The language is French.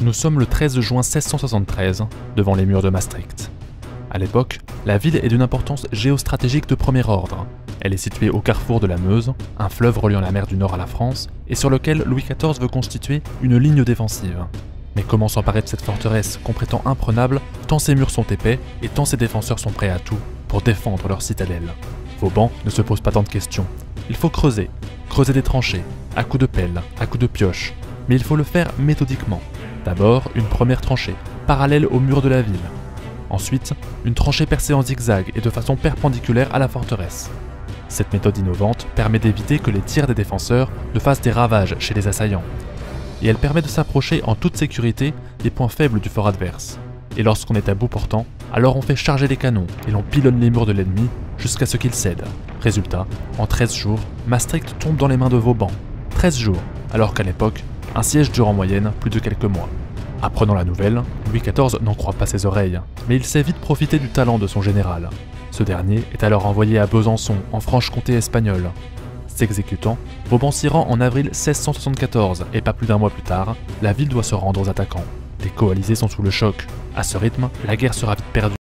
Nous sommes le 13 juin 1673, devant les murs de Maastricht. À l'époque, la ville est d'une importance géostratégique de premier ordre. Elle est située au carrefour de la Meuse, un fleuve reliant la mer du Nord à la France, et sur lequel Louis XIV veut constituer une ligne défensive. Mais comment s'emparer de cette forteresse qu'on prétend imprenable, tant ses murs sont épais et tant ses défenseurs sont prêts à tout pour défendre leur citadelle? Vauban ne se pose pas tant de questions. Il faut creuser des tranchées, à coups de pelle, à coups de pioche, mais il faut le faire méthodiquement. D'abord, une première tranchée, parallèle au mur de la ville. Ensuite, une tranchée percée en zigzag et de façon perpendiculaire à la forteresse. Cette méthode innovante permet d'éviter que les tirs des défenseurs ne fassent des ravages chez les assaillants. Et elle permet de s'approcher en toute sécurité des points faibles du fort adverse. Et lorsqu'on est à bout portant, alors on fait charger les canons et l'on pilonne les murs de l'ennemi jusqu'à ce qu'il cède. Résultat, en 13 jours, Maastricht tombe dans les mains de Vauban. 13 jours, alors qu'à l'époque, un siège dure en moyenne plus de quelques mois. Apprenant la nouvelle, Louis XIV n'en croit pas ses oreilles, mais il sait vite profiter du talent de son général. Ce dernier est alors envoyé à Besançon, en Franche-Comté espagnole. S'exécutant, Vauban s'y rend en avril 1674 et pas plus d'un mois plus tard, la ville doit se rendre aux attaquants. Les coalisés sont sous le choc. À ce rythme, la guerre sera vite perdue.